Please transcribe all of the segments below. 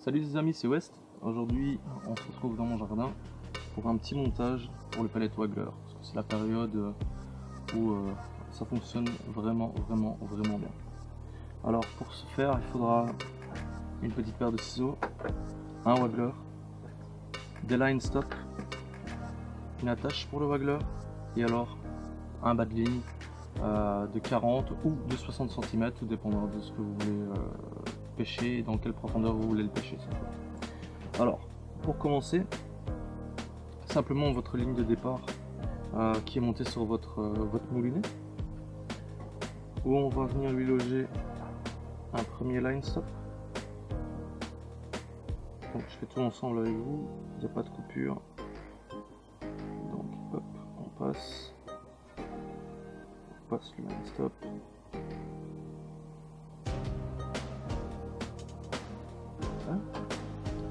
Salut les amis, c'est West. Aujourd'hui, on se retrouve dans mon jardin pour un petit montage pour le palette Waggler. Parce que c'est la période où ça fonctionne vraiment bien. Alors pour ce faire, il faudra une petite paire de ciseaux, un Waggler, des line stop, une attache pour le Waggler et alors un bas de ligne de 40 ou de 60 cm, tout dépendra de ce que vous voulez pêcher et dans quelle profondeur vous voulez le pêcher. Alors, pour commencer, simplement votre ligne de départ qui est montée sur votre moulinet, où on va venir lui loger un premier line stop. Donc je fais tout ensemble avec vous, il n'y a pas de coupure. Donc hop, on passe le line stop. Voilà.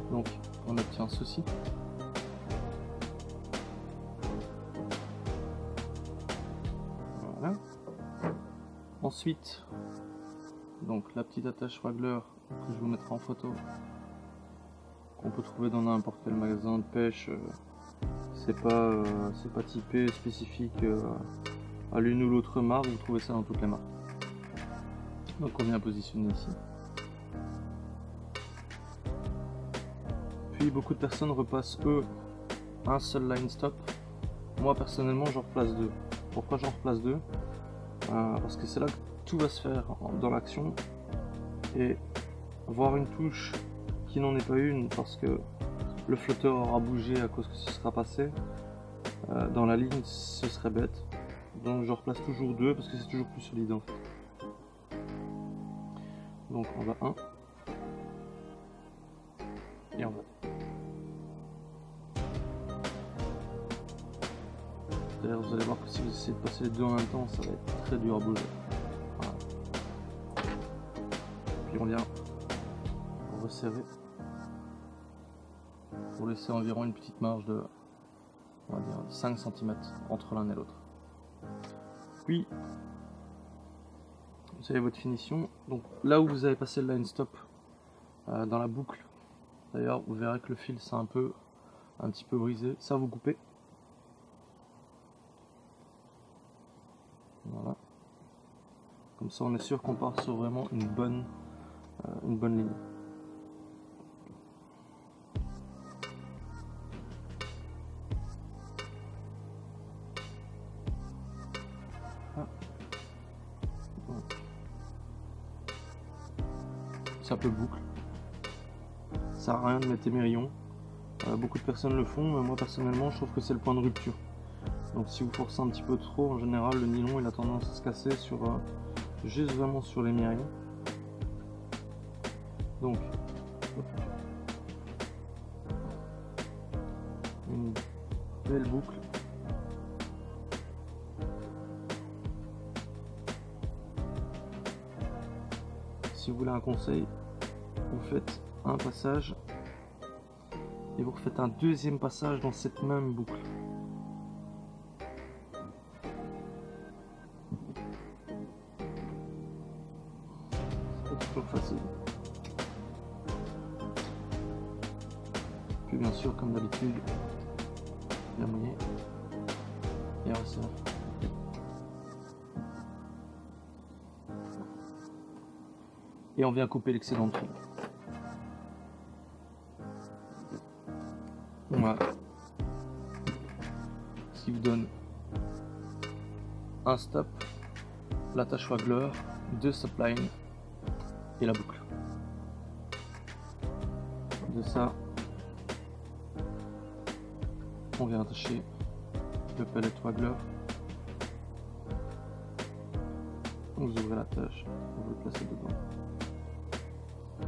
Donc on obtient ceci. Voilà. Ensuite, donc la petite attache Waggler que je vous mettrai en photo, qu'on peut trouver dans n'importe quel magasin de pêche. C'est pas typé spécifique à l'une ou l'autre marque, vous trouvez ça dans toutes les marques. Donc on vient positionner ici. Puis beaucoup de personnes repassent eux un seul line stop. Moi personnellement j'en replace deux. Pourquoi j'en replace deux? Parce que c'est là que tout va se faire dans l'action, et voir une touche qui n'en est pas une parce que le flotteur aura bougé à cause que ce sera passé dans la ligne, ce serait bête. Donc je replace toujours deux parce que c'est toujours plus solide en fait. Donc on va 1 et on va. D'ailleurs vous allez voir que si vous essayez de passer les deux en même temps, ça va être très dur à bouger. Voilà. Puis on vient resserrer pour laisser environ une petite marge de, on va dire, 5 cm entre l'un et l'autre. Puis vous avez votre finition. Donc là où vous avez passé le line stop dans la boucle, d'ailleurs vous verrez que le fil c'est un petit peu brisé, ça vous coupez. Voilà. Comme ça on est sûr qu'on part sur vraiment une bonne ligne. Ça peut boucle. Ça sert à rien de mettre émerillon. Beaucoup de personnes le font, mais moi personnellement je trouve que c'est le point de rupture. Donc si vous forcez un petit peu trop, en général le nylon il a tendance à se casser sur juste vraiment sur l'émerillon. Donc une belle boucle. Si vous voulez un conseil, vous faites un passage et vous refaites un deuxième passage dans cette même boucle. C'est pas toujours facile. Puis bien sûr, comme d'habitude, bien mouillé et resserre. Et on vient couper l'excédent de fil. Voilà. Ce qui vous donne un stop, l'attache Waggler, deux stop line et la boucle. De ça, on vient attacher le pallet Waggler. Vous ouvrez l'attache, vous le placez dedans.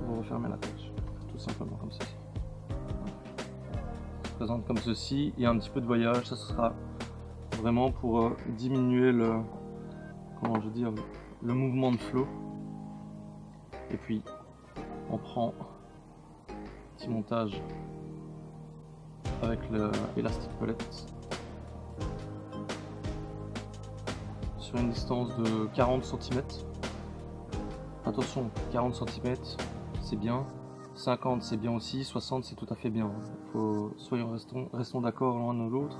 Vous refermez l'attache, tout simplement comme ceci. Ça se présente comme ceci. Il y a un petit peu de voyage, ça sera vraiment pour diminuer le mouvement de flot. Et puis on prend un petit montage avec l'élastique palette sur une distance de 40 cm. Attention, 40 cm c'est bien, 50 c'est bien aussi, 60 c'est tout à fait bien. Restons d'accord l'un de l'autre.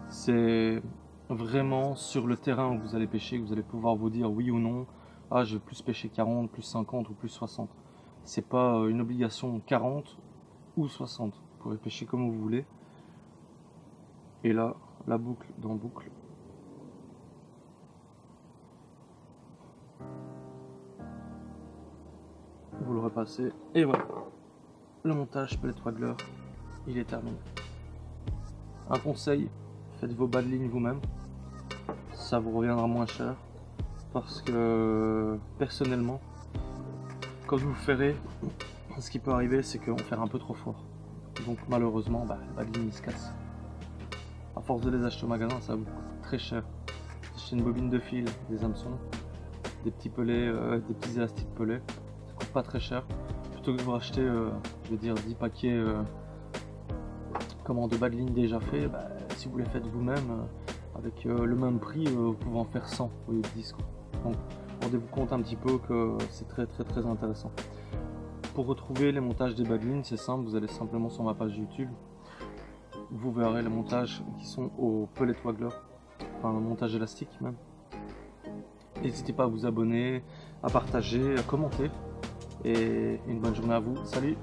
C'est vraiment sur le terrain où vous allez pêcher que vous allez pouvoir vous dire oui ou non. Ah, je vais plus pêcher 40, plus 50 ou plus 60. C'est pas une obligation 40 ou 60. Vous pouvez pêcher comme vous voulez. Et là, la boucle dans boucle. Vous le repassez et voilà. Le montage pellet waggler, il est terminé. Un conseil, faites vos bas de ligne vous-même. Ça vous reviendra moins cher. Parce que personnellement, quand vous le ferez, ce qui peut arriver, c'est qu'on fait un peu trop fort. Donc malheureusement, les bas de ligne se cassent. À force de les acheter au magasin, ça vous coûte très cher. Acheter une bobine de fil, des hameçons, des petits pelets, des petits élastiques pelés, ça coûte pas très cher. Plutôt que de vous racheter, je vais dire 10 paquets de bas de ligne déjà fait, si vous les faites vous-même, avec le même prix, vous pouvez en faire 100 au lieu de 10. Donc rendez-vous compte un petit peu que c'est très intéressant. Pour retrouver les montages des bas de ligne, c'est simple, vous allez simplement sur ma page YouTube. Vous verrez les montages qui sont au pellet waggler, enfin le montage élastique même. N'hésitez pas à vous abonner, à partager, à commenter. Et une bonne journée à vous. Salut!